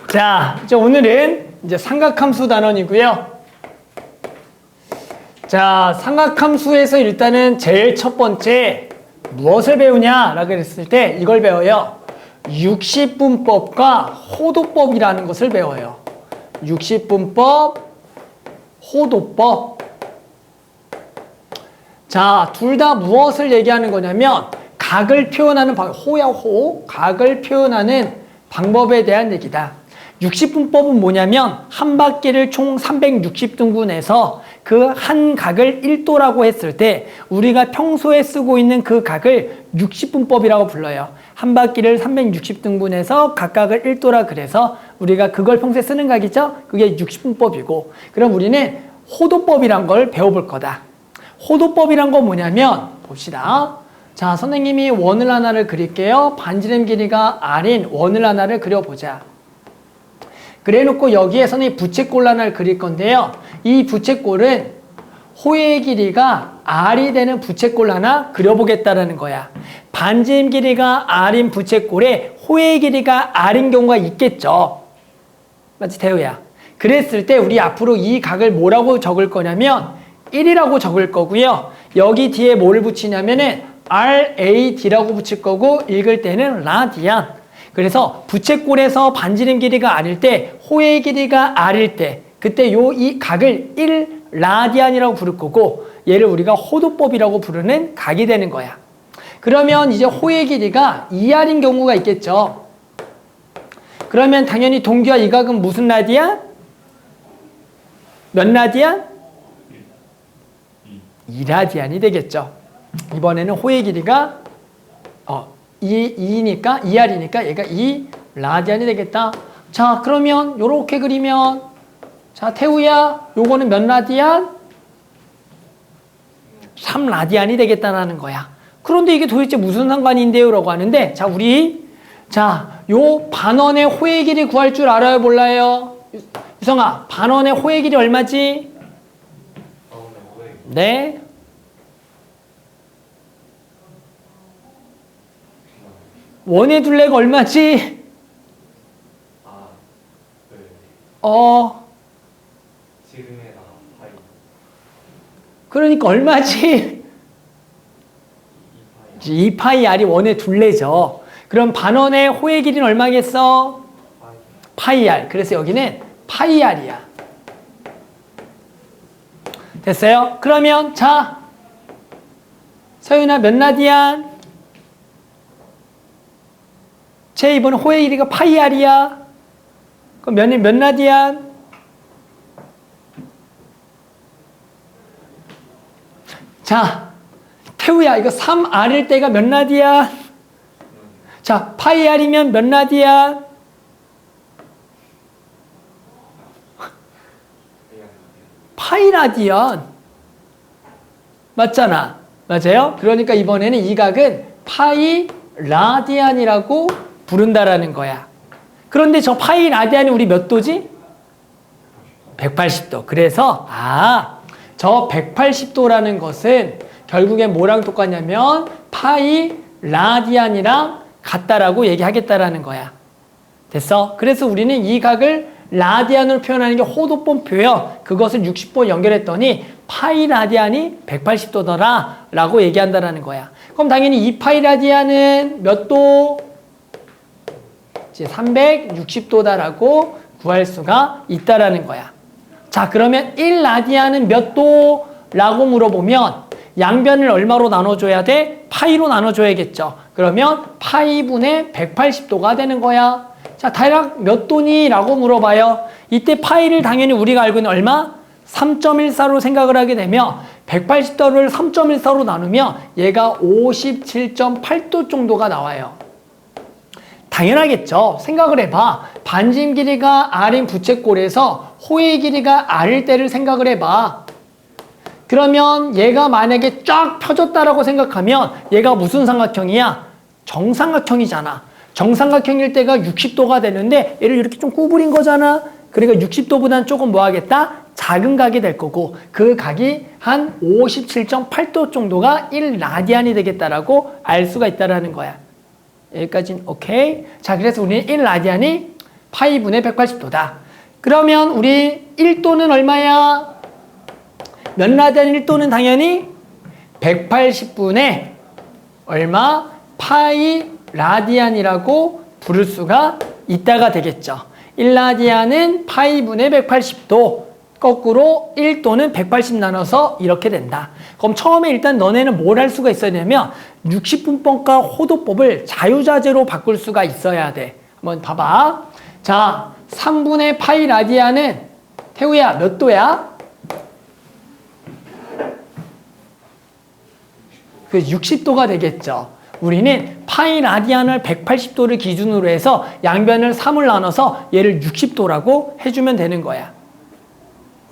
자, 이제 오늘은 이제 삼각함수 단원이고요. 자, 삼각함수에서 일단은 제일 첫 번째 무엇을 배우냐라고 했을 때 이걸 배워요. 60분법과 호도법이라는 것을 배워요. 60분법, 호도법. 자, 둘 다 무엇을 얘기하는 거냐면 각을 표현하는 호야 호, 각을 표현하는 방법에 대한 얘기다. 60분법은 뭐냐면 한 바퀴를 총 360등분해서 그 한 각을 1도라고 했을 때 우리가 평소에 쓰고 있는 그 각을 60분법이라고 불러요. 한 바퀴를 360등분해서 각각을 1도라 그래서 우리가 그걸 평소에 쓰는 각이죠? 그게 60분법이고, 그럼 우리는 호도법이란 걸 배워볼 거다. 호도법이란 건 뭐냐면 봅시다. 자, 선생님이 원을 하나를 그릴게요. 반지름 길이가 R인 원을 하나를 그려보자. 그래놓고 여기에 선생님이 부채꼴 하나를 그릴 건데요. 이 부채꼴은 호의 길이가 R이 되는 부채꼴 하나 그려보겠다라는 거야. 반지름 길이가 R인 부채꼴에 호의 길이가 R인 경우가 있겠죠. 맞지, 태우야? 그랬을 때 우리 앞으로 이 각을 뭐라고 적을 거냐면 1이라고 적을 거고요. 여기 뒤에 뭐를 붙이냐면은 RAD라고 붙일 거고 읽을 때는 라디안. 그래서 부채꼴에서 반지름 길이가 R일 때 호의 길이가 R일 때 그때 이 각을 1라디안이라고 부를 거고 얘를 우리가 호도법이라고 부르는 각이 되는 거야. 그러면 이제 호의 길이가 2R인 경우가 있겠죠. 그러면 당연히 동규와 이 각은 무슨 라디안? 몇 라디안? 2라디안이 되겠죠. 이번에는 호의 길이가 2R이니까 얘가 2라디안이 되겠다. 자, 그러면 요렇게 그리면, 자, 태우야, 요거는 몇 라디안? 3라디안이 되겠다라는 거야. 그런데 이게 도대체 무슨 상관인데요? 라고 하는데, 자, 요 반원의 호의 길이 구할 줄 알아요? 몰라요? 유성아, 반원의 호의 길이 얼마지? 네. 원의 둘레가 얼마지? 그러니까 얼마지? 2파이 R이 원의 둘레죠. 그럼 반원의 호의 길이는 얼마겠어? 파이 R. 그래서 여기는 파이 R이야. 됐어요? 그러면 자, 서윤아 몇 라디안? 제 이번 호의 길이가 파이 R이야. 그럼 몇 라디안? 자, 태우야, 이거 3R일 때가 몇 라디안? 자, 파이 R이면 몇 라디안? 파이 라디안. 맞잖아. 맞아요? 그러니까 이번에는 이 각은 파이 라디안이라고 부른다라는 거야. 그런데 저 파이 라디안이 우리 몇 도지? 180도. 그래서 저 180도라는 것은 결국엔 뭐랑 똑같냐면 파이 라디안이랑 같다라고 얘기하겠다라는 거야. 됐어? 그래서 우리는 이 각을 라디안으로 표현하는 게 호도법표예요. 그것을 60번 연결했더니 파이 라디안이 180도더라 라고 얘기한다라는 거야. 그럼 당연히 이 파이 라디안은 몇 도? 이제 360도다라고 구할 수가 있다라는 거야. 자, 그러면 1라디안은 몇 도라고 물어보면 양변을 얼마로 나눠줘야 돼? 파이로 나눠줘야겠죠. 그러면 파이분의 180도가 되는 거야. 자, 대략 몇 도니? 라고 물어봐요. 이때 파이를 당연히 우리가 알고 있는 얼마? 3.14로 생각을 하게 되면 180도를 3.14로 나누면 얘가 57.8도 정도가 나와요. 당연하겠죠. 생각을 해봐. 반지름 길이가 R인 부채꼴에서 호의 길이가 R일 때를 생각을 해봐. 그러면 얘가 만약에 쫙 펴졌다라고 생각하면 얘가 무슨 삼각형이야? 정삼각형이잖아. 정삼각형일 때가 60도가 되는데 얘를 이렇게 좀 구부린 거잖아. 그러니까 60도보다는 조금 뭐 하겠다? 작은 각이 될 거고 그 각이 한 57.8도 정도가 1라디안이 되겠다라고 알 수가 있다라는 거야. 여기까지는 오케이. 자, 그래서 우리는 1라디안이 파이분의 180도다. 그러면 우리 1도는 얼마야? 몇 라디안 1도는 당연히 180분의 얼마? 파이 라디안이라고 부를 수가 있다가 되겠죠. 1라디안은 파이분의 180도, 거꾸로 1도는 180 나눠서 이렇게 된다. 그럼 처음에 일단 너네는 뭘 할 수가 있어야 되냐면 60분법과 호도법을 자유자재로 바꿀 수가 있어야 돼. 한번 봐봐. 자, 3분의 파이 라디안은 태우야 몇 도야? 그 60도가 되겠죠. 우리는 파이 라디안을 180도를 기준으로 해서 양변을 3을 나눠서 얘를 60도라고 해주면 되는 거야.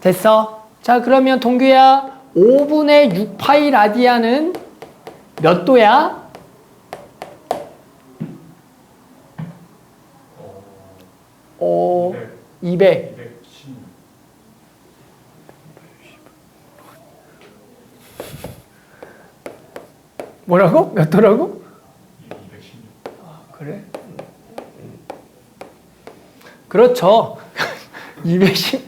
됐어? 자, 그러면 동규야 5분의 6 파이 라디안은 몇 도야? 오, 200. 뭐라고? 몇 도라고? 216. 아, 그래? 그렇죠. 210.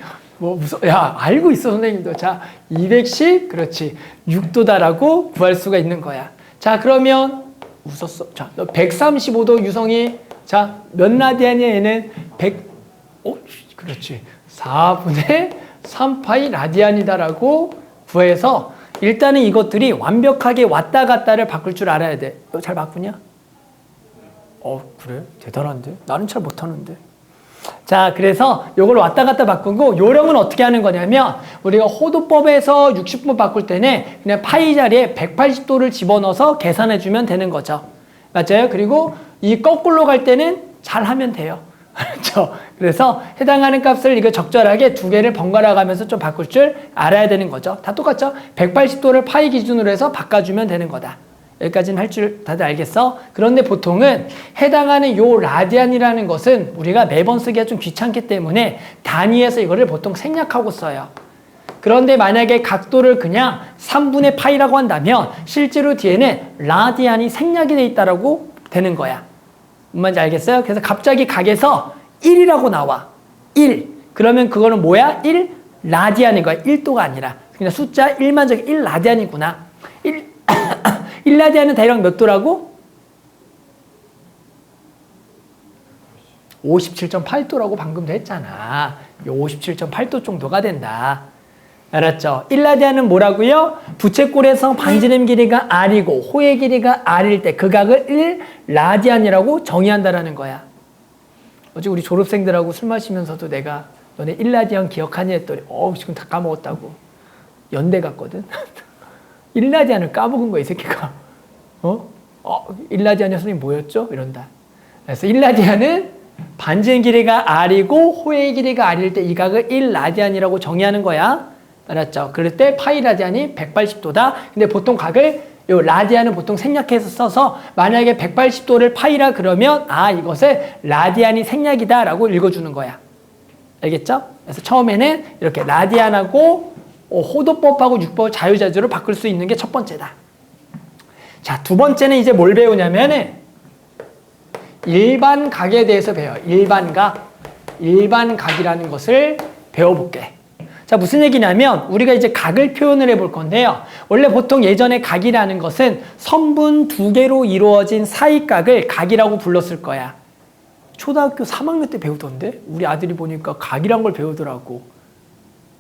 야, 알고 있어, 선생님도. 자, 210, 그렇지. 6도다라고 구할 수가 있는 거야. 자, 그러면, 웃었어. 자, 너 135도 유성이, 자, 몇 라디안이야, 얘는? 100, 그렇지. 4분의 3파이 라디안이다라고 구해서, 일단은 이것들이 완벽하게 왔다 갔다를 바꿀 줄 알아야 돼. 너 잘 바꾸냐? 그래? 대단한데? 나는 잘 못하는데. 자, 그래서 요걸 왔다 갔다 바꾸고 요령은 어떻게 하는 거냐면 우리가 호도법에서 60분 바꿀 때는 그냥 파이 자리에 180도를 집어넣어서 계산해 주면 되는 거죠. 맞아요? 그리고 이 거꾸로 갈 때는 잘 하면 돼요. 그렇죠? 그래서 해당하는 값을 이거 적절하게 두 개를 번갈아 가면서 좀 바꿀 줄 알아야 되는 거죠. 다 똑같죠? 180도를 파이 기준으로 해서 바꿔주면 되는 거다. 여기까지는 할 줄 다들 알겠어? 그런데 보통은 해당하는 요 라디안이라는 것은 우리가 매번 쓰기가 좀 귀찮기 때문에 단위에서 이거를 보통 생략하고 써요. 그런데 만약에 각도를 그냥 3분의 파이라고 한다면 실제로 뒤에는 라디안이 생략이 돼 있다라고 되는 거야. 뭔 말인지 알겠어요? 그래서 갑자기 각에서 1이라고 나와. 1. 그러면 그거는 뭐야? 1 라디안인 거야. 1도가 아니라. 그냥 숫자 1만 적이 1 라디안이구나. 1라디안은 대략 몇 도라고? 57.8도라고 방금도 했잖아. 57.8도 정도가 된다. 알았죠? 1라디안은 뭐라고요? 부채꼴에서 반지름 길이가 R이고 호의 길이가 R일 때 그 각을 1라디안이라고 정의한다라는 거야. 어제 우리 졸업생들하고 술 마시면서도 내가 너네 1라디안 기억하니 했더니 지금 다 까먹었다고. 연대 갔거든. 1라디안을 까먹은 거야, 이 새끼가. 1라디안이 선생님 뭐였죠? 이런다. 그래서 1라디안은 반지름 길이가 R이고 호의 길이가 R일 때 이 각을 1라디안이라고 정의하는 거야. 알았죠? 그럴 때 파이 라디안이 180도다. 근데 보통 각을 요 라디안은 보통 생략해서 써서 만약에 180도를 파이라 그러면 이것을 라디안이 생략이다 라고 읽어주는 거야. 알겠죠? 그래서 처음에는 이렇게 라디안하고 호도법하고 육법 자유자재로 바꿀 수 있는 게 첫 번째다. 자, 두 번째는 이제 뭘 배우냐면은 일반각에 대해서 배워요. 일반각이라는 것을 배워볼게. 자, 무슨 얘기냐면 우리가 이제 각을 표현을 해볼 건데요. 원래 보통 예전에 각이라는 것은 선분 두 개로 이루어진 사이각을 각이라고 불렀을 거야. 초등학교 3학년 때 배우던데? 우리 아들이 보니까 각이란 걸 배우더라고.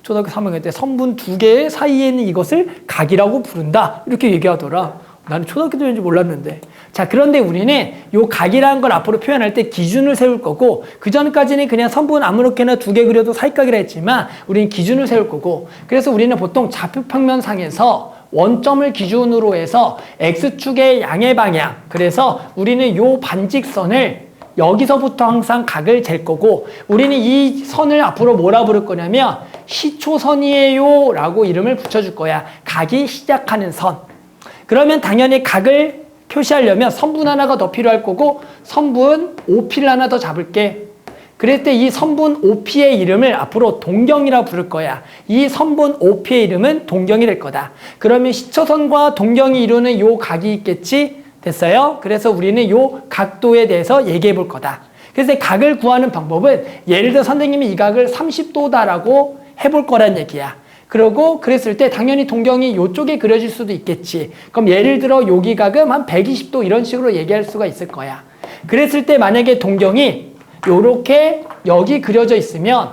초등학교 3학년 때 선분 두 개의 사이에 있는 이것을 각이라고 부른다. 이렇게 얘기하더라. 나는 초등학교 때인지 몰랐는데. 자, 그런데 우리는 요 각이라는 걸 앞으로 표현할 때 기준을 세울 거고, 그 전까지는 그냥 선분 아무렇게나 두 개 그려도 사이각이라 했지만, 우리는 기준을 세울 거고, 그래서 우리는 보통 좌표평면상에서 원점을 기준으로 해서 X축의 양의 방향, 그래서 우리는 요 반직선을 여기서부터 항상 각을 잴 거고, 우리는 이 선을 앞으로 뭐라 부를 거냐면 시초선이에요 라고 이름을 붙여줄 거야. 각이 시작하는 선. 그러면 당연히 각을 표시하려면 선분 하나가 더 필요할 거고 선분 OP를 하나 더 잡을게. 그럴 때 이 선분 OP의 이름을 앞으로 동경이라고 부를 거야. 이 선분 OP의 이름은 동경이 될 거다. 그러면 시초선과 동경이 이루는 요 각이 있겠지? 됐어요? 그래서 우리는 요 각도에 대해서 얘기해 볼 거다. 그래서 각을 구하는 방법은 예를 들어 선생님이 이 각을 30도다라고 해볼 거란 얘기야. 그러고 그랬을 때 당연히 동경이 이쪽에 그려질 수도 있겠지. 그럼 예를 들어 여기 각은 한 120도 이런 식으로 얘기할 수가 있을 거야. 그랬을 때 만약에 동경이 요렇게 여기 그려져 있으면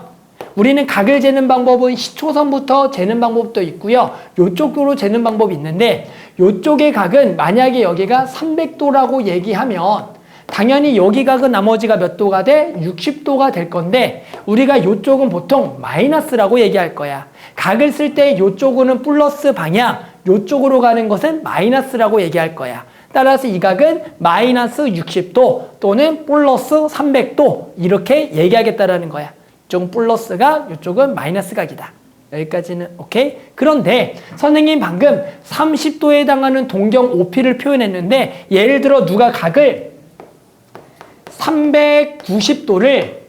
우리는 각을 재는 방법은 시초선부터 재는 방법도 있고요. 요쪽으로 재는 방법이 있는데 요쪽의 각은 만약에 여기가 300도라고 얘기하면 당연히 여기 각은 나머지가 몇 도가 돼? 60도가 될 건데 우리가 요쪽은 보통 마이너스라고 얘기할 거야. 각을 쓸 때 요쪽은 플러스 방향, 요쪽으로 가는 것은 마이너스라고 얘기할 거야. 따라서 이 각은 마이너스 60도 또는 플러스 300도 이렇게 얘기하겠다라는 거야. 이쪽은 플러스가 이쪽은 마이너스 각이다. 여기까지는 오케이? 그런데 선생님 방금 30도에 해당하는 동경 OP를 표현했는데 예를 들어 누가 각을 390도를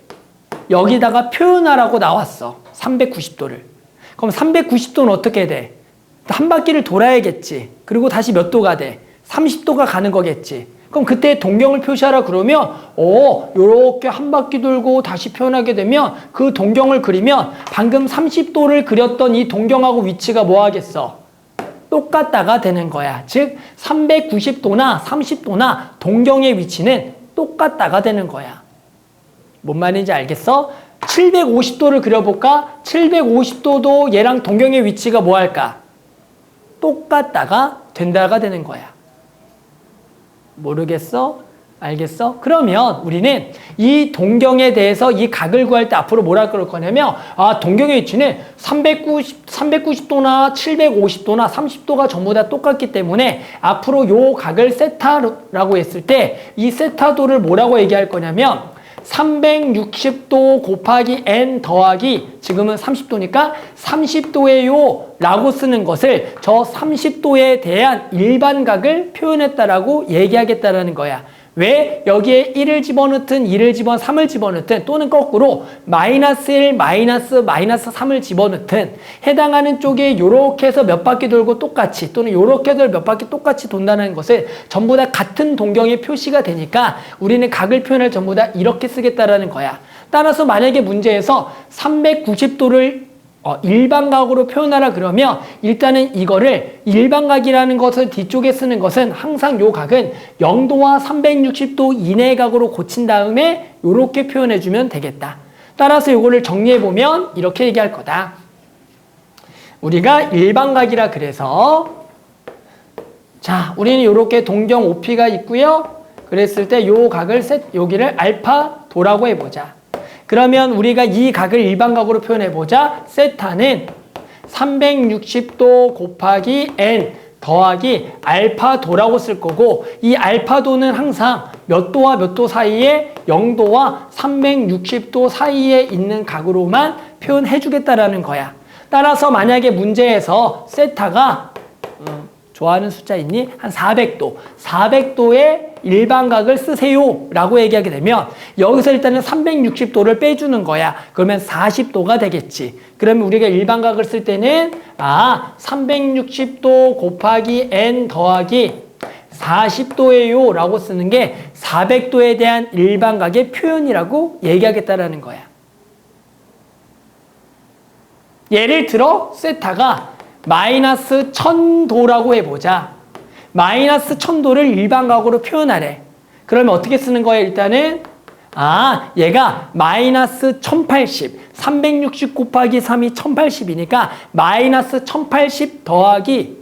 여기다가 표현하라고 나왔어. 390도를. 그럼 390도는 어떻게 돼? 한 바퀴를 돌아야겠지. 그리고 다시 몇 도가 돼? 30도가 가는 거겠지. 그럼 그때 동경을 표시하라 그러면 요렇게 한 바퀴 돌고 다시 표현하게 되면 그 동경을 그리면 방금 30도를 그렸던 이 동경하고 위치가 뭐 하겠어? 똑같다가 되는 거야. 즉 390도나 30도나 동경의 위치는 똑같다가 되는 거야. 뭔 말인지 알겠어? 750도를 그려볼까? 750도도 얘랑 동경의 위치가 뭐 할까? 똑같다가 된다가 되는 거야. 모르겠어? 알겠어? 그러면 우리는 이 동경에 대해서 이 각을 구할 때 앞으로 뭐라 그럴 거냐면 동경의 위치는 390도나 750도나 30도가 전부 다 똑같기 때문에 앞으로 요 각을 세타라고 했을 때 이 세타도를 뭐라고 얘기할 거냐면 360도 곱하기 n 더하기 지금은 30도니까 30도예요 라고 쓰는 것을 저 30도에 대한 일반각을 표현했다라고 얘기하겠다라는 거야. 왜? 여기에 1을 집어넣든 2를 집어넣든 3을 집어넣든 또는 거꾸로 마이너스 1, 마이너스 3을 집어넣든 해당하는 쪽에 요렇게 해서 몇 바퀴 돌고 똑같이 또는 요렇게 해서 몇 바퀴 똑같이 돈다는 것을 전부 다 같은 동경의 표시가 되니까 우리는 각을 표현을 전부 다 이렇게 쓰겠다라는 거야. 따라서 만약에 문제에서 390도를 일반각으로 표현하라 그러면 일단은 이거를 일반각이라는 것을 뒤쪽에 쓰는 것은 항상 요 각은 0도와 360도 이내의 각으로 고친 다음에 요렇게 표현해주면 되겠다. 따라서 요거를 정리해보면 이렇게 얘기할 거다. 우리가 일반각이라 그래서 자, 우리는 요렇게 동경 OP가 있고요. 그랬을 때 요 각을 여기를 알파 도라고 해보자. 그러면 우리가 이 각을 일반각으로 표현해보자. 세타는 360도 곱하기 n 더하기 알파도라고 쓸 거고 이 알파도는 항상 몇 도와 몇 도 사이에 0도와 360도 사이에 있는 각으로만 표현해 주겠다라는 거야. 따라서 만약에 문제에서 세타가 좋아하는 숫자 있니? 한 400도. 400도의 일반각을 쓰세요 라고 얘기하게 되면 여기서 일단은 360도를 빼주는 거야. 그러면 40도가 되겠지. 그러면 우리가 일반각을 쓸 때는 360도 곱하기 n 더하기 40도예요 라고 쓰는 게 400도에 대한 일반각의 표현이라고 얘기하겠다라는 거야. 예를 들어 세타가 마이너스 1000도라고 해보자. 마이너스 1000도를 일반각으로 표현하래. 그러면 어떻게 쓰는 거야? 일단은 얘가 마이너스 1080 360 곱하기 3이 1080이니까 마이너스 1080 더하기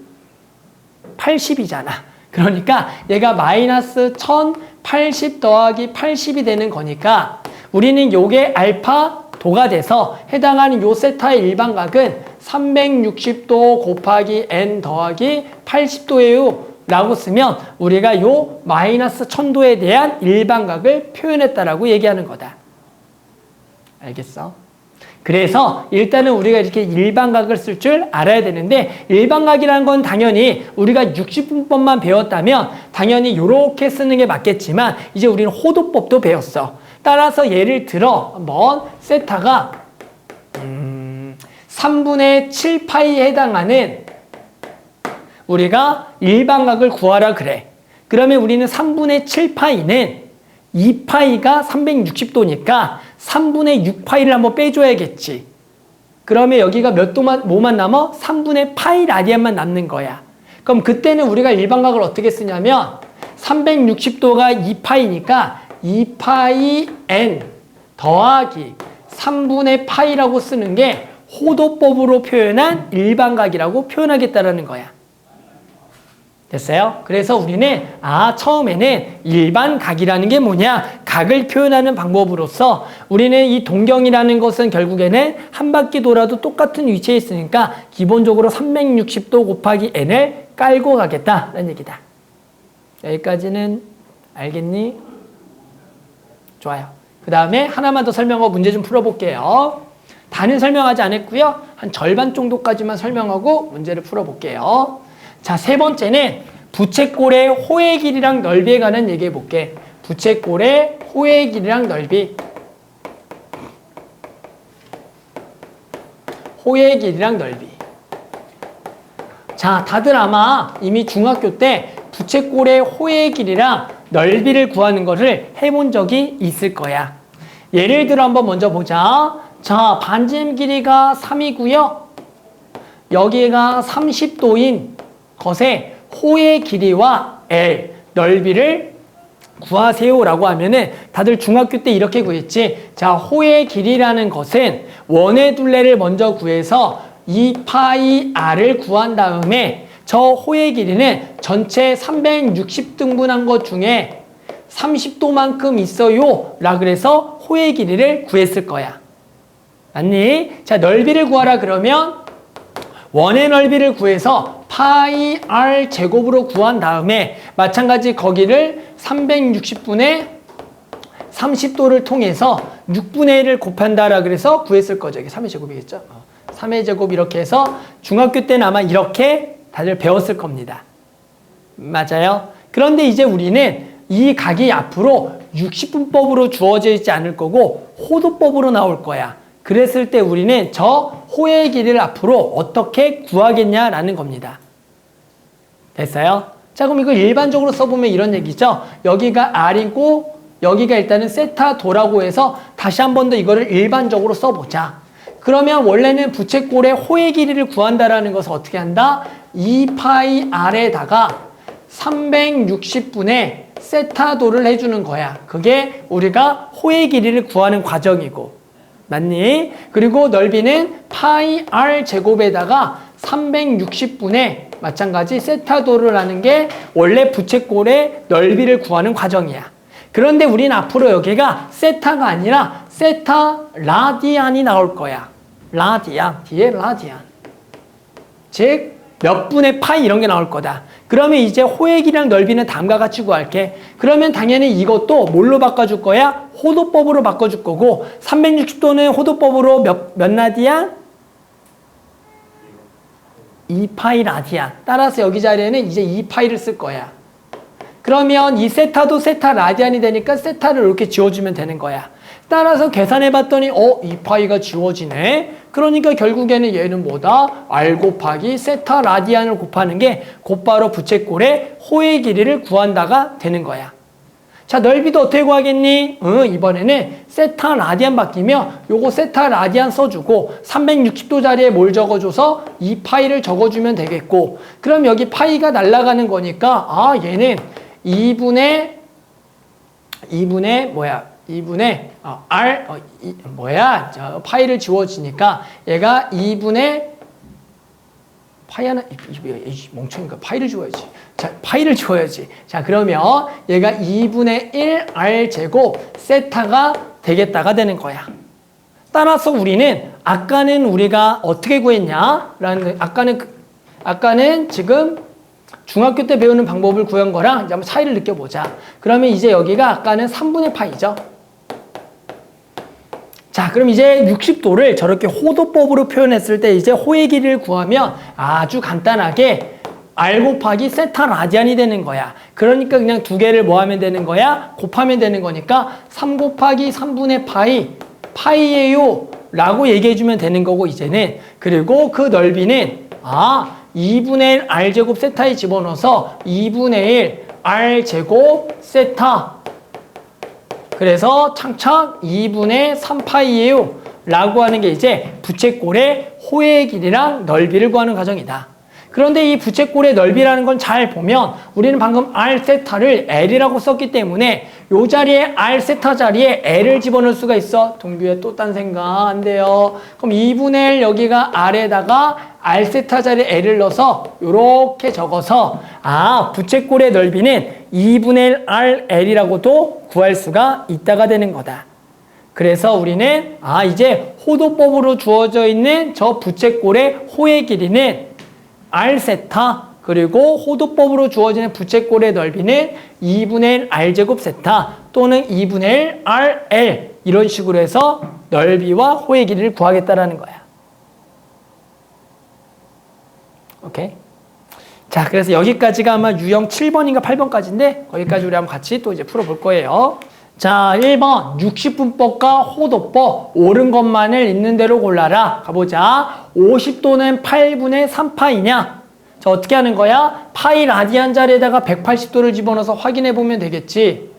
80이잖아. 그러니까 얘가 마이너스 1080 더하기 80이 되는 거니까 우리는 요게 알파 도가 돼서 해당하는 요 세타의 일반각은 360도 곱하기 n 더하기 80도예요 라고 쓰면 우리가 요 마이너스 1000도에 대한 일반각을 표현했다라고 얘기하는 거다. 알겠어? 그래서 일단은 우리가 이렇게 일반각을 쓸 줄 알아야 되는데 일반각이라는 건 당연히 우리가 60분법만 배웠다면 당연히 이렇게 쓰는 게 맞겠지만 이제 우리는 호도법도 배웠어. 따라서 예를 들어 한번 세타가 3분의 7파이에 해당하는 우리가 일반각을 구하라 그래. 그러면 우리는 3분의 7파이는 2파이가 360도니까 3분의 6파이를 한번 빼줘야겠지. 그러면 여기가 뭐만 남아? 3분의 파이 라디안만 남는 거야. 그럼 그때는 우리가 일반각을 어떻게 쓰냐면 360도가 2파이니까 2파이 n 더하기 3분의 파이라고 쓰는 게 호도법으로 표현한 일반각이라고 표현하겠다라는 거야. 됐어요? 그래서 우리는 처음에는 일반각이라는 게 뭐냐? 각을 표현하는 방법으로서 우리는 이 동경이라는 것은 결국에는 한 바퀴 돌아도 똑같은 위치에 있으니까 기본적으로 360도 곱하기 n을 깔고 가겠다라는 얘기다. 여기까지는 알겠니? 좋아요. 그 다음에 하나만 더 설명하고 문제 좀 풀어볼게요. 다는 설명하지 않았고요. 한 절반 정도까지만 설명하고 문제를 풀어볼게요. 자, 세 번째는 부채꼴의 호의 길이랑 넓이에 관한 얘기해 볼게. 부채꼴의 호의 길이랑 넓이. 호의 길이랑 넓이. 자, 다들 아마 이미 중학교 때 부채꼴의 호의 길이랑 넓이를 구하는 것을 해본 적이 있을 거야. 예를 들어 한번 먼저 보자. 자, 반지름 길이가 3이고요. 여기가 30도인 것에 호의 길이와 L, 넓이를 구하세요라고 하면은 다들 중학교 때 이렇게 구했지. 자, 호의 길이라는 것은 원의 둘레를 먼저 구해서 2파이 r을 구한 다음에 저 호의 길이는 전체 360등분한 것 중에 30도만큼 있어요 라 그래서 호의 길이를 구했을 거야. 맞니? 자, 넓이를 구하라 그러면 원의 넓이를 구해서 파이 r 제곱으로 구한 다음에 마찬가지 거기를 360분의 30도를 통해서 6분의 1을 곱한다라 그래서 구했을 거죠. 이게 3의 제곱이겠죠? 3의 제곱 이렇게 해서 중학교 때는 아마 이렇게 다들 배웠을 겁니다. 맞아요? 그런데 이제 우리는 이 각이 앞으로 60분법으로 주어져 있지 않을 거고 호도법으로 나올 거야. 그랬을 때 우리는 저 호의 길이를 앞으로 어떻게 구하겠냐라는 겁니다. 됐어요? 자, 그럼 이거 일반적으로 써보면 이런 얘기죠. 여기가 R이고 여기가 일단은 세타도라고 해서 다시 한 번 더 이거를 일반적으로 써보자. 그러면 원래는 부채꼴의 호의 길이를 구한다라는 것을 어떻게 한다? 2파이 R에다가 360분의 세타도를 해주는 거야. 그게 우리가 호의 길이를 구하는 과정이고. 맞니? 그리고 넓이는 파이 R 제곱에다가 360분의 마찬가지 세타도를 하는 게 원래 부채꼴의 넓이를 구하는 과정이야. 그런데 우린 앞으로 여기가 세타가 아니라 세타 라디안이 나올 거야. 라디안, 뒤에 라디안. 즉, 몇 분의 파이 이런 게 나올 거다. 그러면 이제 호의 길이랑 넓이는 다음과 같이 구할게. 그러면 당연히 이것도 뭘로 바꿔줄 거야? 호도법으로 바꿔줄 거고 360도는 호도법으로 몇 라디안? 2파이 라디안. 따라서 여기 자리에는 이제 2파이를 쓸 거야. 그러면 이 세타도 세타 라디안이 되니까 세타를 이렇게 지워주면 되는 거야. 따라서 계산해봤더니 2파이가 지워지네. 그러니까 결국에는 얘는 뭐다? R 곱하기 세타 라디안을 곱하는 게 곧바로 부채꼴의 호의 길이를 구한다가 되는 거야. 자, 넓이도 어떻게 구하겠니? 이번에는 세타 라디안 바뀌면 요거 세타 라디안 써주고 360도 자리에 뭘 적어줘서 2파이를 적어주면 되겠고, 그럼 여기 파이가 날아가는 거니까 얘는 2분의 R 파이를 지워지니까 얘가 2분의 파이 하나 멍청인가? 파이를 지워야지. 자, 파이를 지워야지. 자, 그러면 얘가 2분의 1 R 제곱 세타가 되겠다가 되는 거야. 따라서 우리는 아까는 우리가 어떻게 구했냐? 라는 아까는 지금 중학교 때 배우는 방법을 구한 거랑 이제 한번 차이를 느껴보자. 그러면 이제 여기가 아까는 3분의 파이죠. 자, 그럼 이제 60도를 저렇게 호도법으로 표현했을 때 이제 호의 길이를 구하면 아주 간단하게 R 곱하기 세타 라디안이 되는 거야. 그러니까 그냥 두 개를 뭐 하면 되는 거야? 곱하면 되는 거니까 3 곱하기 3분의 파이예요 라고 얘기해주면 되는 거고 이제는. 그리고 그 넓이는 2분의 1 R제곱 세타에 집어넣어서 2분의 1 R제곱 세타 그래서 창착 2분의 3파이예요 라고 하는 게 이제 부채꼴의 호의 길이랑 넓이를 구하는 과정이다. 그런데 이 부채꼴의 넓이라는 건 잘 보면 우리는 방금 R세타를 L이라고 썼기 때문에 이 자리에 R세타 자리에 L을 집어넣을 수가 있어. 동규에 또 딴 생각 안 돼요. 그럼 2분의 1 여기가 R에다가 R세타 자리에 L을 넣어서 이렇게 적어서 부채꼴의 넓이는 2분의 1 RL이라고도 구할 수가 있다가 되는 거다. 그래서 우리는 이제 호도법으로 주어져 있는 저 부채꼴의 호의 길이는 R세타 그리고 호도법으로 주어지는 부채꼴의 넓이는 2분의 1 R제곱 세타 또는 2분의 1 RL 이런 식으로 해서 넓이와 호의 길이를 구하겠다라는 거야. 오케이? 자, 그래서 여기까지가 아마 유형 7번인가 8번까지인데 거기까지 우리 한번 같이 또 이제 풀어볼 거예요. 자, 1번 60분법과 호도법 옳은 것만을 있는 대로 골라라. 가보자. 50도는 8분의 3파이냐? 자, 어떻게 하는 거야? 파이 라디안 자리에다가 180도를 집어넣어서 확인해 보면 되겠지.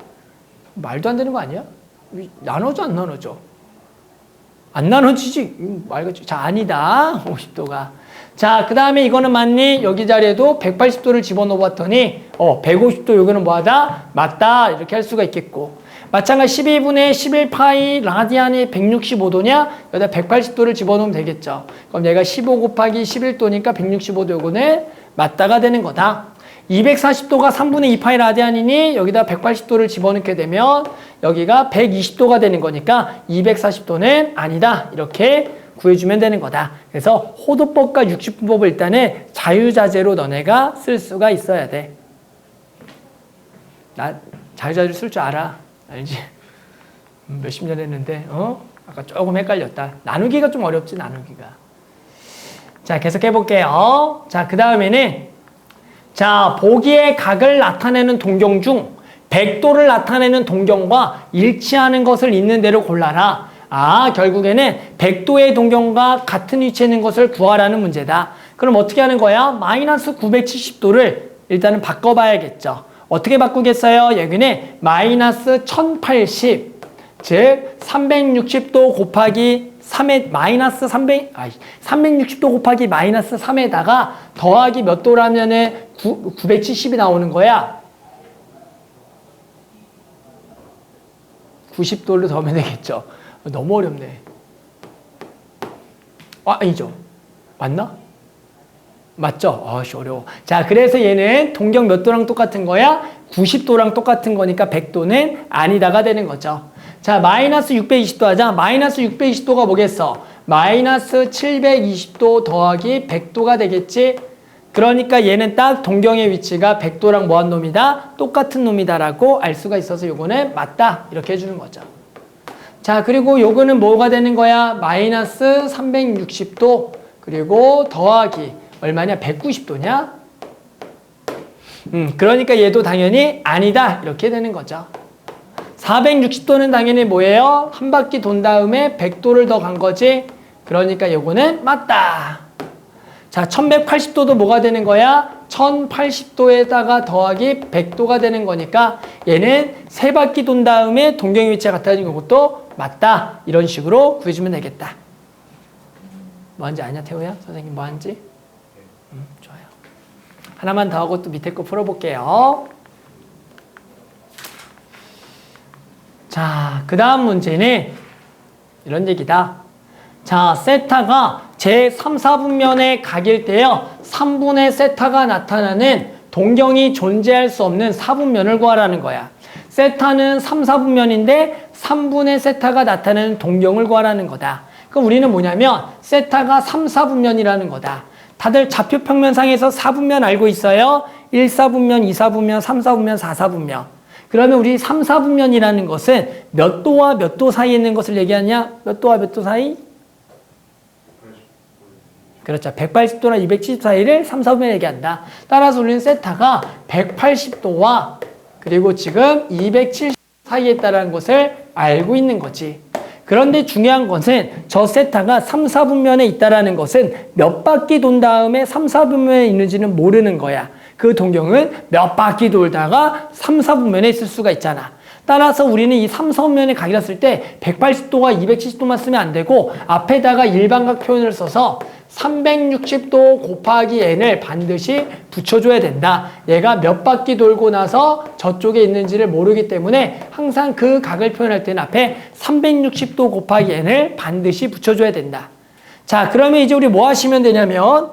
말도 안 되는 거 아니야? 나눠져 안 나눠져? 안 나눠지지. 말같이. 자, 아니다. 50도가. 자, 그 다음에 이거는 맞니? 여기 자리에도 180도를 집어넣어 봤더니 150도 여기는 뭐하다? 맞다. 이렇게 할 수가 있겠고. 마찬가지 12분의 11파이 라디안이 165도냐? 여기다 180도를 집어넣으면 되겠죠. 그럼 얘가 15 곱하기 11도니까 165도 요거는 맞다가 되는 거다. 240도가 3분의 2파이 라디안이니 여기다 180도를 집어넣게 되면 여기가 120도가 되는 거니까 240도는 아니다. 이렇게 구해주면 되는 거다. 그래서 호도법과 60분법을 일단은 자유자재로 너네가 쓸 수가 있어야 돼. 나 자유자재로 쓸 줄 알아. 알지? 몇십 년 했는데 아까 조금 헷갈렸다. 나누기가 좀 어렵지, 나누기가. 자, 계속 해볼게요. 자, 그 다음에는 자, 보기의 각을 나타내는 동경 중 100도를 나타내는 동경과 일치하는 것을 있는 대로 골라라. 결국에는 100도의 동경과 같은 위치에 있는 것을 구하라는 문제다. 그럼 어떻게 하는 거야? 마이너스 970도를 일단은 바꿔봐야겠죠. 어떻게 바꾸겠어요? 여기는 마이너스 1080, 즉 360도 곱하기 3에 마이너스 360도 곱하기 마이너스 3에다가 더하기 몇 도라면은 970이 나오는 거야. 90도를 더하면 되겠죠. 너무 어렵네. 아니죠. 맞나? 맞죠? 어려워. 자, 그래서 얘는 동경 몇 도랑 똑같은 거야? 90도랑 똑같은 거니까 100도는 아니다가 되는 거죠. 자, 마이너스 620도 하자. 마이너스 620도가 뭐겠어? 마이너스 720도 더하기 100도가 되겠지? 그러니까 얘는 딱 동경의 위치가 100도랑 뭐한 놈이다? 똑같은 놈이다라고 알 수가 있어서 요거는 맞다. 이렇게 해주는 거죠. 자, 그리고 요거는 뭐가 되는 거야? 마이너스 360도 그리고 더하기 얼마냐? 190도냐? 그러니까 얘도 당연히 아니다. 이렇게 되는 거죠. 460도는 당연히 뭐예요? 한 바퀴 돈 다음에 100도를 더 간 거지. 그러니까 요거는 맞다. 자, 1180도도 뭐가 되는 거야? 1080도에다가 더하기 100도가 되는 거니까 얘는 세 바퀴 돈 다음에 동경의 위치가 같아진 것도 맞다. 이런 식으로 구해주면 되겠다. 뭐한지 아냐, 태호야? 선생님 뭐한지? 좋아요. 하나만 더 하고 또 밑에 거 풀어볼게요. 자, 그 다음 문제는 이런 얘기다. 자, 세타가 제3, 4분면의 각일 때요 3분의 세타가 나타나는 동경이 존재할 수 없는 4분면을 구하라는 거야. 세타는 3, 4분면인데 3분의 세타가 나타나는 동경을 구하라는 거다. 그럼 우리는 뭐냐면 세타가 3, 4분면이라는 거다. 다들 좌표평면상에서 4분면 알고 있어요? 1, 4분면, 2, 4분면, 3, 4분면, 4, 4분면. 그러면 우리 3, 4분면이라는 것은 몇 도와 몇 도 사이에 있는 것을 얘기하냐? 몇 도와 몇 도 사이? 그렇죠. 180도나 270도 사이를 3, 4분면 얘기한다. 따라서 우리는 세타가 180도와 그리고 지금 270 사이에 있다는 것을 알고 있는 거지. 그런데 중요한 것은 저 세타가 3, 4분면에 있다는 것은 몇 바퀴 돈 다음에 3, 4분면에 있는지는 모르는 거야. 그 동경은 몇 바퀴 돌다가 3, 4분면에 있을 수가 있잖아. 따라서 우리는 이 삼성면의 각이라 쓸 때 180도가 270도만 쓰면 안 되고 앞에다가 일반각 표현을 써서 360도 곱하기 n을 반드시 붙여줘야 된다. 얘가 몇 바퀴 돌고 나서 저쪽에 있는지를 모르기 때문에 항상 그 각을 표현할 때는 앞에 360도 곱하기 n을 반드시 붙여줘야 된다. 자, 그러면 이제 우리 뭐 하시면 되냐면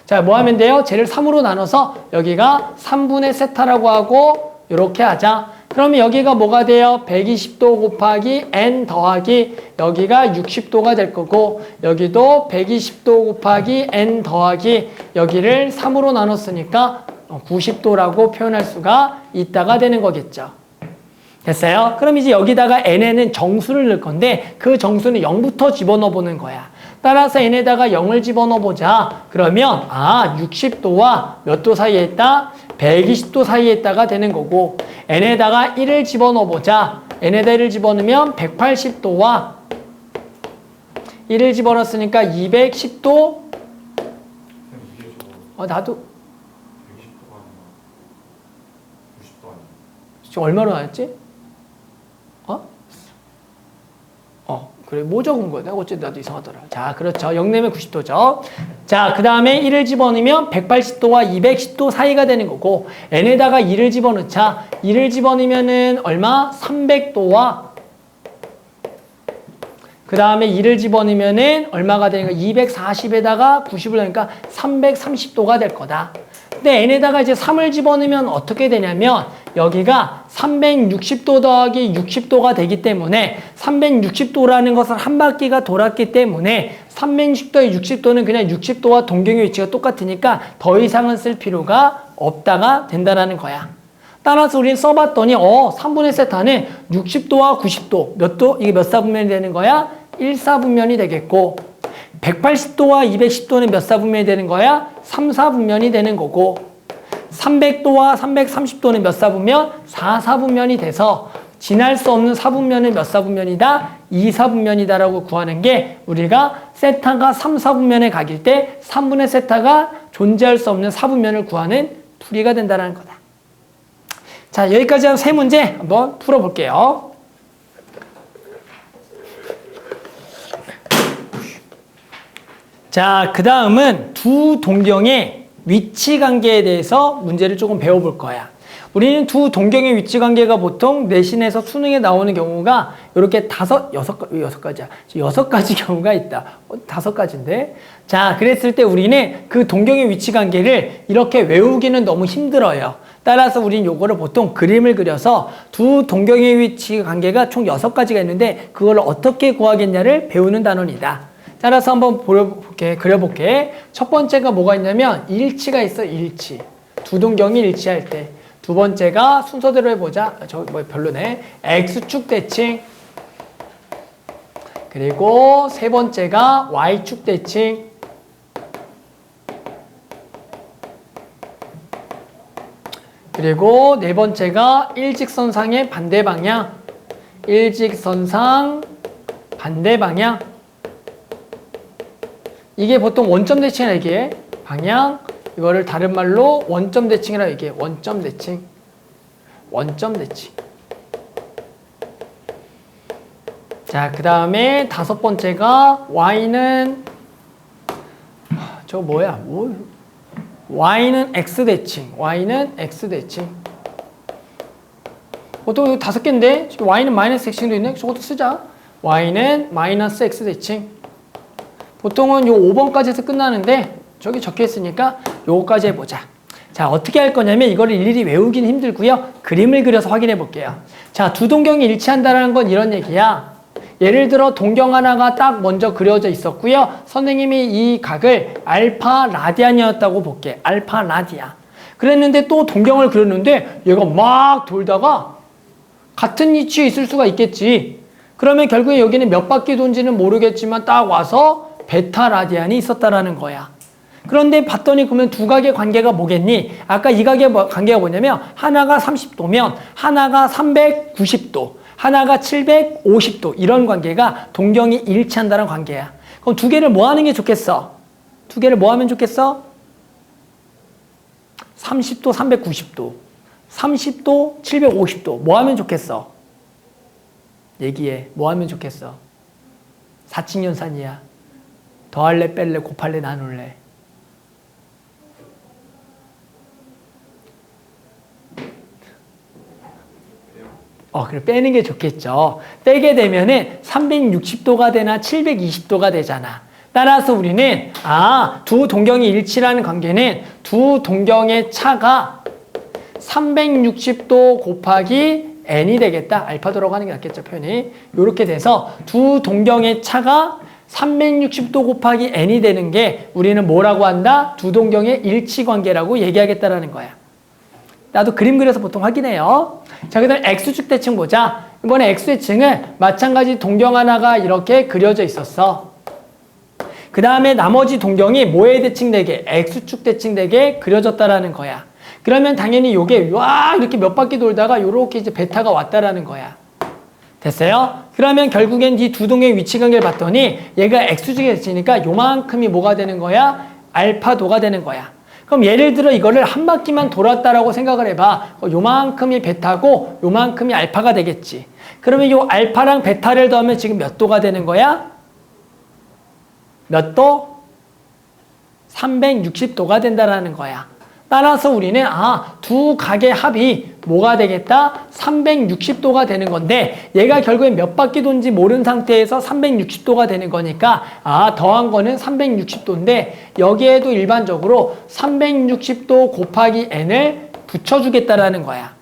자, 뭐 하면 돼요? 쟤를 3으로 나눠서 여기가 3분의 세타라고 하고 이렇게 하자. 그러면 여기가 뭐가 돼요? 120도 곱하기 n 더하기 여기가 60도가 될 거고 여기도 120도 곱하기 n 더하기 여기를 3으로 나눴으니까 90도라고 표현할 수가 있다가 되는 거겠죠. 됐어요? 그럼 이제 여기다가 n에는 정수를 넣을 건데 그 정수는 0부터 집어넣어 보는 거야. 따라서 n에다가 0을 집어넣어 보자. 그러면 60도와 몇 도 사이에 있다? 120도 사이에 있다가 되는 거고 n에다가 1을 집어넣어 보자. n에다 1을 집어넣으면 180도와 1을 집어넣었으니까 210도. 나도 120도가 아니라 90도 아니야. 지금 얼마로 나왔지? 그래, 뭐 적은 거야? 어쨌든 나도 이상하더라. 자, 그렇죠. 0 내면 90도죠. 자, 그 다음에 1을 집어넣으면 180도와 210도 사이가 되는 거고 n에다가 2를 집어넣자. 2를 집어넣으면은 얼마? 300도와 그 다음에 2를 집어넣으면은 얼마가 되는 거야? 240에다가 90을 넣으니까 330도가 될 거다. 근데 n에다가 이제 3을 집어넣으면 어떻게 되냐면 여기가 360도 더하기 60도가 되기 때문에 360도라는 것은 한 바퀴가 돌았기 때문에 360도에 60도는 그냥 60도와 동경의 위치가 똑같으니까 더 이상은 쓸 필요가 없다가 된다는 거야. 따라서 우리는 써봤더니 3분의 세타는 60도와 90도 몇 도? 이게 몇 사분면이 되는 거야? 1사분면이 되겠고 180도와 210도는 몇 사분면이 되는 거야? 3사분면이 되는 거고 300도와 330도는 몇 사분면? 4사분면이 돼서 지날 수 없는 사분면은 몇 사분면이다? 2사분면이다 라고 구하는 게 우리가 세타가 3사분면의 각일 때 3분의 세타가 존재할 수 없는 사분면을 구하는 풀이가 된다는 거다. 자, 여기까지 한 세 문제 한번 풀어볼게요. 자, 그 다음은 두 동경의 위치 관계에 대해서 문제를 조금 배워볼 거야. 우리는 두 동경의 위치 관계가 보통 내신에서 수능에 나오는 경우가 이렇게 여섯 가지 경우가 있다. 5가지인데. 자, 그랬을 때 우리는 그 동경의 위치 관계를 이렇게 외우기는 너무 힘들어요. 따라서 우리는 요거를 보통 그림을 그려서 두 동경의 위치 관계가 총 6가지가 있는데 그걸 어떻게 구하겠냐를 배우는 단원이다. 따라서 한번 그려볼게. 첫 번째가 뭐가 있냐면 일치가 있어, 일치. 두 동경이 일치할 때. 두 번째가 순서대로 해보자. 별로네. X축 대칭. 그리고 세 번째가 Y축 대칭. 그리고 네 번째가 일직선상의 반대 방향. 일직선상 반대 방향. 이게 보통 원점 대칭이라 얘기해. 방향. 이거를 다른 말로 원점 대칭이라 얘기해. 원점 대칭. 원점 대칭. 자, 그 다음에 5번째가 Y는 저거 뭐야? Y는 X 대칭. Y는 X 대칭. 보통 5개인데 Y는 마이너스 X도 있네. 저것도 쓰자. Y는 마이너스 X 대칭. 보통은 요 5번까지 해서 끝나는데 저기 적혀 있으니까 요거까지 해보자. 자, 어떻게 할 거냐면 이거를 일일이 외우기는 힘들고요. 그림을 그려서 확인해 볼게요. 자, 두 동경이 일치한다는 건 이런 얘기야. 예를 들어 동경 하나가 딱 먼저 그려져 있었고요. 선생님이 이 각을 알파 라디안이었다고 볼게. 알파 라디안. 그랬는데 또 동경을 그렸는데 얘가 막 돌다가 같은 위치에 있을 수가 있겠지. 그러면 결국에 여기는 몇 바퀴 돈지는 모르겠지만 딱 와서 베타 라디안이 있었다라는 거야. 그런데 봤더니 그러면 두 각의 관계가 뭐겠니? 아까 이 각의 관계가 뭐냐면 하나가 30도면 하나가 390도, 하나가 750도 이런 관계가 동경이 일치한다는 관계야. 그럼 두 개를 뭐 하는 게 좋겠어? 두 개를 뭐 하면 좋겠어? 30도, 390도. 30도, 750도. 뭐 하면 좋겠어? 얘기해. 뭐 하면 좋겠어? 사칙연산이야. 더할래, 뺄래, 곱할래, 나눌래. 그래, 빼는 게 좋겠죠. 빼게 되면은 360도가 되나 720도가 되잖아. 따라서 우리는, 두 동경이 일치라는 관계는 두 동경의 차가 360도 곱하기 n이 되겠다. 알파 들어가는 게 낫겠죠, 표현이. 이렇게 돼서 두 동경의 차가 360도 곱하기 n이 되는 게 우리는 뭐라고 한다? 두 동경의 일치 관계라고 얘기하겠다라는 거야. 나도 그림 그려서 보통 확인해요. 자, 그 다음 X축 대칭 보자. 이번에 X대칭은 마찬가지 동경 하나가 이렇게 그려져 있었어. 그 다음에 나머지 동경이 뭐의 대칭 되게? X축 대칭 되게 그려졌다라는 거야. 그러면 당연히 요게 와 이렇게 몇 바퀴 돌다가 요렇게 이제 베타가 왔다라는 거야. 됐어요? 그러면 결국엔 이 두 동경의 위치 관계를 봤더니 얘가 X축에 대칭이니까 요만큼이 뭐가 되는 거야? 알파도가 되는 거야. 그럼 예를 들어 이거를 한 바퀴만 돌았다라고 생각을 해봐. 요만큼이 베타고 요만큼이 알파가 되겠지. 그러면 요 알파랑 베타를 더하면 지금 몇 도가 되는 거야? 몇 도? 360도가 된다라는 거야. 따라서 우리는 두 각의 합이 뭐가 되겠다? 360도가 되는 건데 얘가 결국엔 몇 바퀴 돈지 모른 상태에서 360도가 되는 거니까 더한 거는 360도인데 여기에도 일반적으로 360도 곱하기 n을 붙여주겠다라는 거야.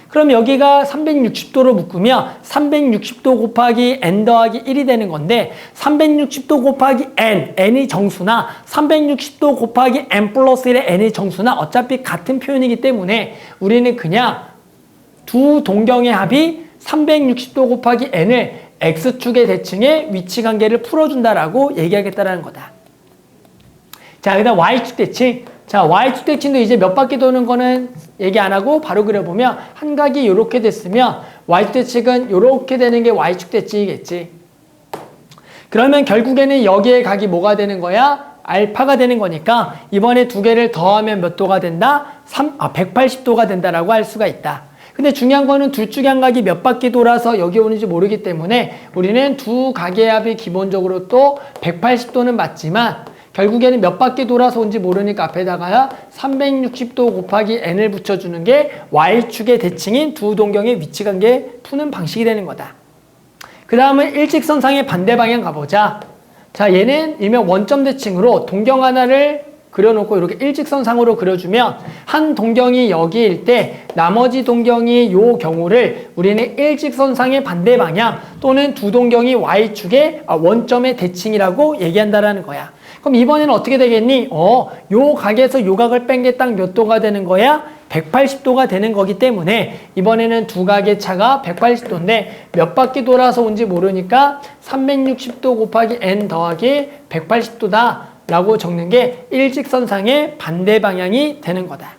그럼 여기가 360도로 묶으면 360도 곱하기 n 더하기 1이 되는 건데 360도 곱하기 n이 정수나 360도 곱하기 n 플러스 1의 n이 정수나 어차피 같은 표현이기 때문에 우리는 그냥 두 동경의 합이 360도 곱하기 n을 x축의 대칭의 위치 관계를 풀어준다라고 얘기하겠다라는 거다. 자, 그 다음 y축 대칭. 자, y축 대칭도 이제 몇 바퀴 도는 거는 얘기 안 하고 바로 그려보면 한 각이 이렇게 됐으면 y축 대칭은 이렇게 되는 게 y축 대칭이겠지. 그러면 결국에는 여기에 각이 뭐가 되는 거야? 알파가 되는 거니까 이번에 두 개를 더하면 몇 도가 된다? 180도가 된다라고 할 수가 있다. 근데 중요한 거는 둘 중에 한 각이 몇 바퀴 돌아서 여기 오는지 모르기 때문에 우리는 두 각의 합이 기본적으로 또 180도는 맞지만 결국에는 몇 바퀴 돌아서 온지 모르니까 앞에다가 360도 곱하기 n을 붙여주는 게 y축의 대칭인 두 동경의 위치관계 푸는 방식이 되는 거다. 그 다음은 일직선상의 반대 방향 가보자. 자, 얘는 일명 원점 대칭으로 동경 하나를 그려놓고 이렇게 일직선상으로 그려주면 한 동경이 여기일 때 나머지 동경이 요 경우를 우리는 일직선상의 반대 방향 또는 두 동경이 y축의 원점의 대칭이라고 얘기한다라는 거야. 그럼 이번에는 어떻게 되겠니? 요 각에서 요 각을 뺀 게 딱 몇 도가 되는 거야? 180도가 되는 거기 때문에 이번에는 두 각의 차가 180도인데 몇 바퀴 돌아서 온지 모르니까 360도 곱하기 n 더하기 180도다 라고 적는 게 일직선상의 반대 방향이 되는 거다.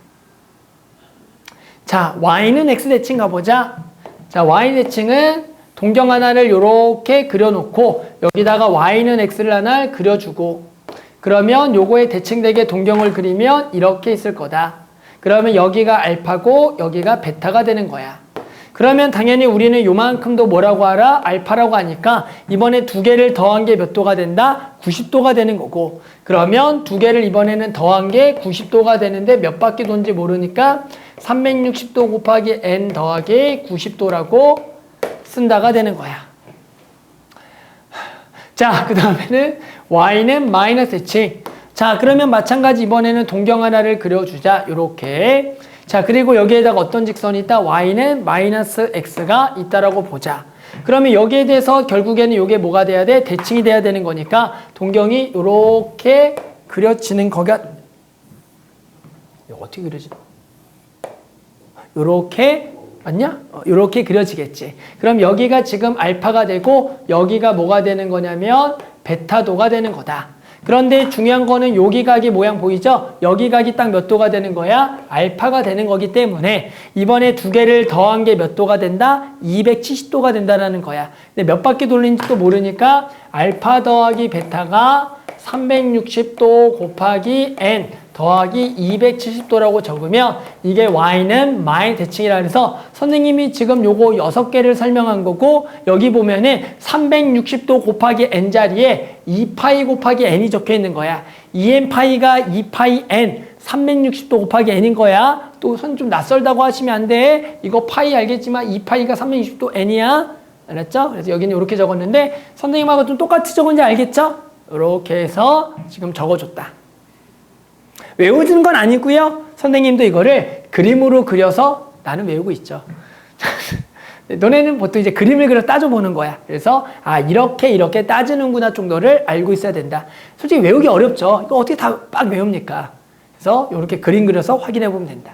자, y는 x 대칭 가보자. 자, y 대칭은 동경 하나를 이렇게 그려놓고 여기다가 y는 x를 하나 그려주고 그러면 요거에 대칭되게 동경을 그리면 이렇게 있을 거다. 그러면 여기가 알파고 여기가 베타가 되는 거야. 그러면 당연히 우리는 요만큼도 뭐라고 알아? 알파라고 하니까 이번에 두 개를 더한 게 몇 도가 된다? 90도가 되는 거고 그러면 두 개를 이번에는 더한 게 90도가 되는데 몇 바퀴 돈지 모르니까 360도 곱하기 n 더하기 90도라고 쓴다가 되는 거야. 자, 그 다음에는 y는 마이너스 대칭. 자, 그러면 마찬가지 이번에는 동경 하나를 그려주자. 요렇게. 자, 그리고 여기에다가 어떤 직선이 있다? y는 마이너스 x가 있다라고 보자. 그러면 여기에 대해서 결국에는 요게 뭐가 돼야 돼? 대칭이 돼야 되는 거니까 동경이 요렇게 그려지는 거가 이거 어떻게 그려지? 요렇게 맞냐? 요렇게 그려지겠지. 그럼 여기가 지금 알파가 되고 여기가 뭐가 되는 거냐면 베타도가 되는 거다. 그런데 중요한 거는 여기 각이 모양 보이죠? 여기 각이 딱 몇 도가 되는 거야? 알파가 되는 거기 때문에 이번에 두 개를 더한 게 몇 도가 된다? 270도가 된다는 거야. 근데 몇 바퀴 돌린지 또 모르니까 알파 더하기 베타가 360도 곱하기 n 더하기 270도라고 적으면 이게 y는 마의 대칭이라 해서 선생님이 지금 요거 6개를 설명한 거고 여기 보면은 360도 곱하기 n 자리에 2파이 곱하기 n이 적혀 있는 거야. 2n파이가 2파이 n 360도 곱하기 n인 거야. 또 선 좀 낯설다고 하시면 안 돼. 이거 파이 알겠지만 2파이가 360도 n이야. 알았죠? 그래서 여기는 이렇게 적었는데 선생님하고 좀 똑같이 적은지 알겠죠? 이렇게 해서 지금 적어줬다. 외워주는 건 아니고요. 선생님도 이거를 그림으로 그려서 나는 외우고 있죠. 너네는 보통 이제 그림을 그려 따져보는 거야. 그래서 이렇게 따지는구나 정도를 알고 있어야 된다. 솔직히 외우기 어렵죠. 이거 어떻게 다 빡 외웁니까? 그래서 이렇게 그림 그려서 확인해 보면 된다.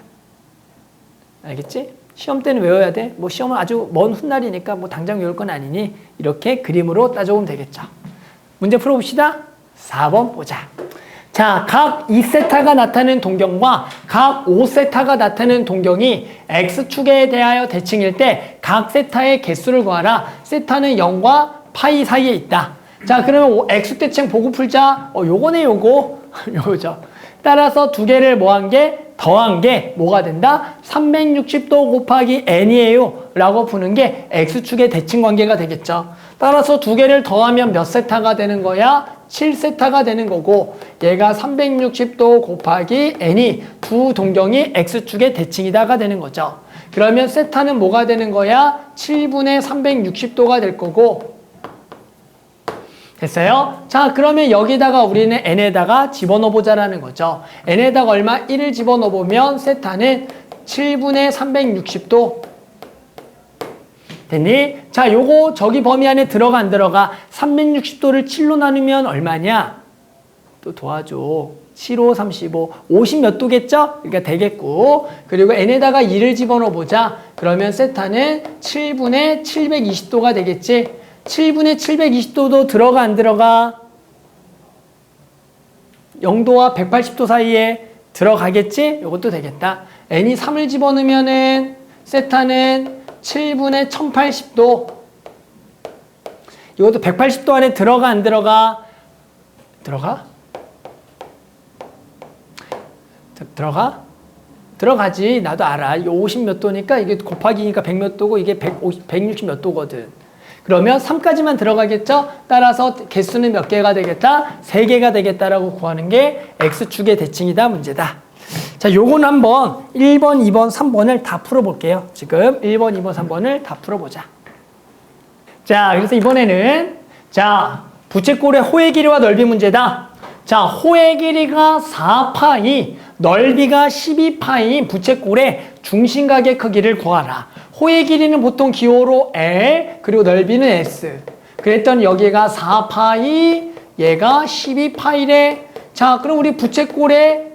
알겠지? 시험 때는 외워야 돼. 뭐 시험은 아주 먼 훗날이니까 뭐 당장 외울 건 아니니 이렇게 그림으로 따져보면 되겠죠. 문제 풀어봅시다. 4번 보자. 자, 각 2세타가 나타내는 동경과 각 5세타가 나타내는 동경이 x축에 대하여 대칭일 때 각 세타의 개수를 구하라. 세타는 0과 파이 사이에 있다. 자, 그러면 x축 대칭 보고 풀자. 요거네, 요거. 요거죠. 따라서 두 개를 더한 게 뭐가 된다? 360도 곱하기 n이에요. 라고 푸는 게 x축의 대칭 관계가 되겠죠. 따라서 두 개를 더하면 몇 세타가 되는 거야? 7세타가 되는 거고 얘가 360도 곱하기 n이 두 동경이 x축의 대칭이다가 되는 거죠. 그러면 세타는 뭐가 되는 거야? 7분의 360도가 될 거고 됐어요? 자, 그러면 여기다가 우리는 n에다가 집어넣어보자라는 거죠. n에다가 얼마? 1을 집어넣어보면 세타는 7분의 360도 됐니? 자, 요거 저기 범위 안에 들어가 안 들어가? 360도를 7로 나누면 얼마냐? 또 도와줘. 7, 5, 35. 50 몇 도겠죠? 그러니까 되겠고. 그리고 n에다가 2를 집어넣어보자. 그러면 세타는 7분의 720도가 되겠지? 7분의 720도도 들어가 안 들어가? 0도와 180도 사이에 들어가겠지? 요것도 되겠다. n이 3을 집어넣으면은 세타는 7분의 1080도. 이것도 180도 안에 들어가 안 들어가? 들어가? 들어가? 들어가지. 나도 알아. 이게 50 몇 도니까 이게 곱하기니까 100 몇 도고 이게 160 몇 도거든. 그러면 3까지만 들어가겠죠? 따라서 개수는 몇 개가 되겠다? 3개가 되겠다라고 구하는 게 x축의 대칭이다 문제다. 자, 요건 한번 1번, 2번, 3번을 다 풀어볼게요. 지금 1번, 2번, 3번을 다 풀어보자. 자, 그래서 이번에는 자, 부채꼴의 호의 길이와 넓이 문제다. 자, 호의 길이가 4파이, 넓이가 12파이인 부채꼴의 중심각의 크기를 구하라. 호의 길이는 보통 기호로 L, 그리고 넓이는 S. 그랬더니 여기가 4파이, 얘가 12파이래. 자, 그럼 우리 부채꼴의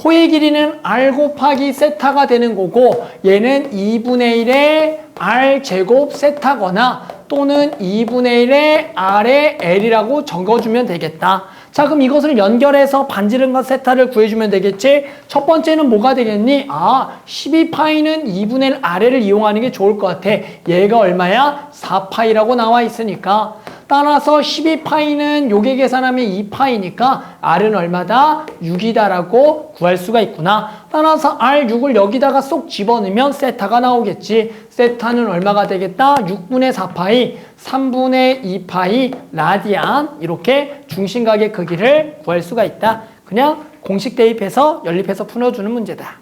호의 길이는 R 곱하기 세타가 되는 거고 얘는 2분의 1의 R 제곱 세타거나 또는 2분의 1의 R의 L이라고 적어주면 되겠다. 자, 그럼 이것을 연결해서 반지름과 세타를 구해주면 되겠지? 첫 번째는 뭐가 되겠니? 12파이는 2분의 1 R을 이용하는 게 좋을 것 같아. 얘가 얼마야? 4파이라고 나와 있으니까. 따라서 12파이는 요게 계산하면 2파이니까 R은 얼마다? 6이다라고 구할 수가 있구나. 따라서 R6을 여기다가 쏙 집어넣으면 세타가 나오겠지. 세타는 얼마가 되겠다? 6분의 4파이, 3분의 2파이 라디안. 이렇게 중심각의 크기를 구할 수가 있다. 그냥 공식 대입해서 연립해서 풀어주는 문제다.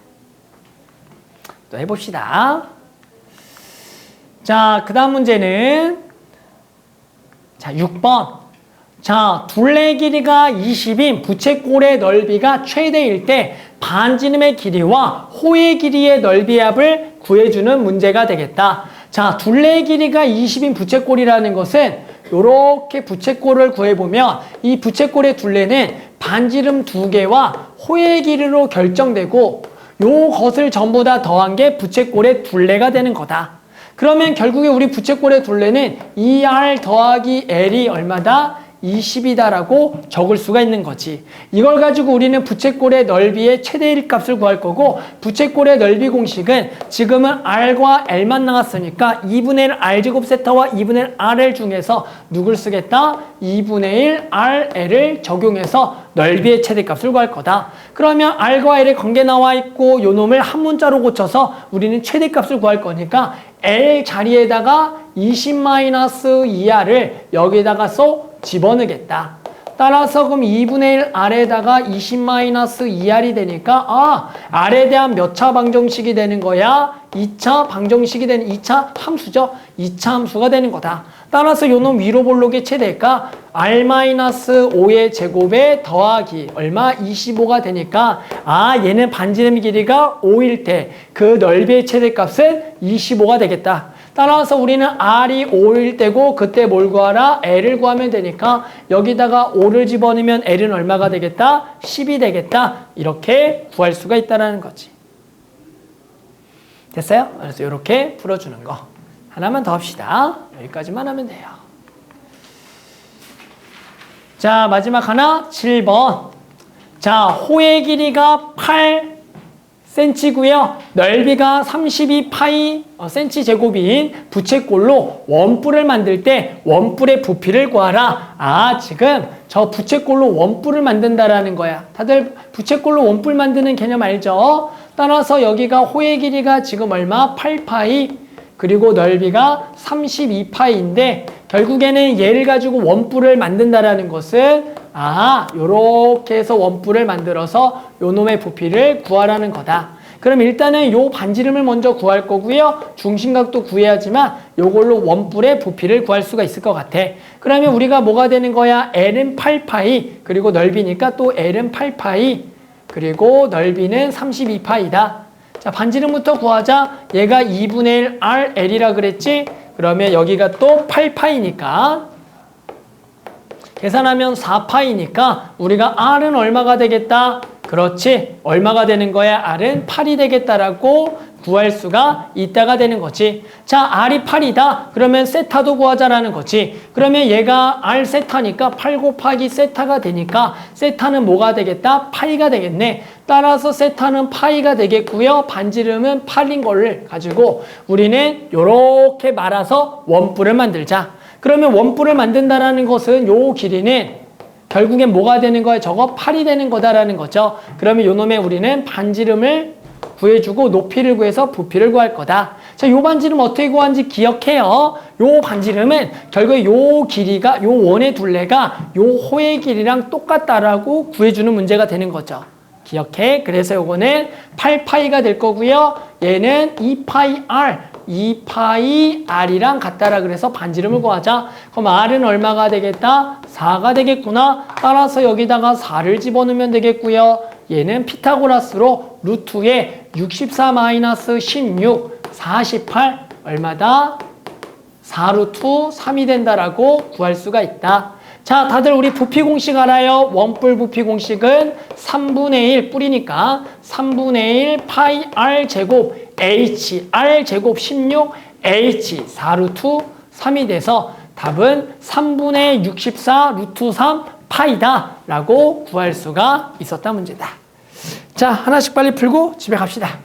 또 해봅시다. 자, 그 다음 문제는 자, 6번. 자, 둘레 길이가 20인 부채꼴의 넓이가 최대일 때 반지름의 길이와 호의 길이의 넓이의 합을 구해주는 문제가 되겠다. 자, 둘레 길이가 20인 부채꼴이라는 것은 이렇게 부채꼴을 구해보면 이 부채꼴의 둘레는 반지름 2개와 호의 길이로 결정되고 요것을 전부 다 더한 게 부채꼴의 둘레가 되는 거다. 그러면 결국에 우리 부채꼴의 둘레는 2R 더하기 L이 얼마다? 20이다라고 적을 수가 있는 거지. 이걸 가지고 우리는 부채꼴의 넓이의 최대 1값을 구할 거고 부채꼴의 넓이 공식은 지금은 R과 L만 나왔으니까 2분의 1 R제곱 세타와 2분의 1 RL 중에서 누굴 쓰겠다? 2분의 1 RL을 적용해서 넓이의 최대값을 구할 거다. 그러면 R과 L의 관계 나와 있고 요 놈을 한 문자로 고쳐서 우리는 최대값을 구할 거니까 L 자리에다가 20-2R을 여기다가 쏙 집어넣겠다. 따라서 그럼 2분의 1 R에다가 20-2R이 되니까 R에 대한 몇 차 방정식이 되는 거야? 2차 방정식이 되는 2차 함수죠. 2차 함수가 되는 거다. 따라서 요놈 위로 볼록의 최대가 R-5의 제곱에 더하기 얼마? 25가 되니까 얘는 반지름 길이가 5일 때 그 넓이의 최대값은 25가 되겠다. 따라서 우리는 R이 5일 때고 그때 뭘 구하라? L을 구하면 되니까 여기다가 5를 집어넣으면 L은 얼마가 되겠다? 10이 되겠다. 이렇게 구할 수가 있다는 거지. 됐어요? 그래서 이렇게 풀어주는 거. 하나만 더 합시다. 여기까지만 하면 돼요. 자, 마지막 하나 7번. 자, 호의 길이가 8cm고요. 넓이가 32파이 cm 제곱인 부채꼴로 원뿔을 만들 때 원뿔의 부피를 구하라. 지금 저 부채꼴로 원뿔을 만든다라는 거야. 다들 부채꼴로 원뿔 만드는 개념 알죠? 따라서 여기가 호의 길이가 지금 얼마? 8파이 그리고 넓이가 32파이인데 결국에는 얘를 가지고 원뿔을 만든다라는 것은 요렇게 해서 원뿔을 만들어서 요 놈의 부피를 구하라는 거다. 그럼 일단은 요 반지름을 먼저 구할 거고요. 중심각도 구해야지만 요걸로 원뿔의 부피를 구할 수가 있을 것 같아. 그러면 우리가 뭐가 되는 거야? L은 8파이 그리고 넓이니까 또 L은 8파이 그리고 넓이는 32파이다. 자, 반지름부터 구하자. 얘가 2분의 1 RL이라 그랬지? 그러면 여기가 또 8파이니까 계산하면 4파이니까 우리가 R은 얼마가 되겠다? 그렇지. 얼마가 되는 거야? R은 8이 되겠다라고 구할 수가 있다가 되는 거지. 자, R이 8이다. 그러면 세타도 구하자라는 거지. 그러면 얘가 R 세타니까 8 곱하기 세타가 되니까 세타는 뭐가 되겠다? 파이가 되겠네. 따라서 세타는 파이가 되겠고요. 반지름은 8인 거를 가지고 우리는 요렇게 말아서 원뿔을 만들자. 그러면 원뿔을 만든다라는 것은 요 길이는 결국엔 뭐가 되는 거야? 저거 8이 되는 거다라는 거죠. 그러면 요 놈의 우리는 반지름을 구해주고 높이를 구해서 부피를 구할 거다. 자, 요 반지름 어떻게 구하는지 기억해요. 요 반지름은 결국에 요 길이가 요 원의 둘레가 요 호의 길이랑 똑같다라고 구해주는 문제가 되는 거죠. 기억해. 그래서 요거는 8파이가 될 거고요. 얘는 2파이 R, 2파이 R이랑 같다라 그래서 반지름을 구하자. 그럼 R은 얼마가 되겠다? 4가 되겠구나. 따라서 여기다가 4를 집어넣으면 되겠고요. 얘는 피타고라스로 루트에 64-16, 48 얼마다? 4루트 3이 된다라고 구할 수가 있다. 자, 다들 우리 부피 공식 알아요? 원뿔 부피 공식은 3분의 1 뿌리니까 3분의 1 파이 R 제곱 H R 제곱 16 H 4루트 3이 돼서 답은 3분의 64 루트 3 파이다 라고 구할 수가 있었다 문제다. 자, 하나씩 빨리 풀고 집에 갑시다.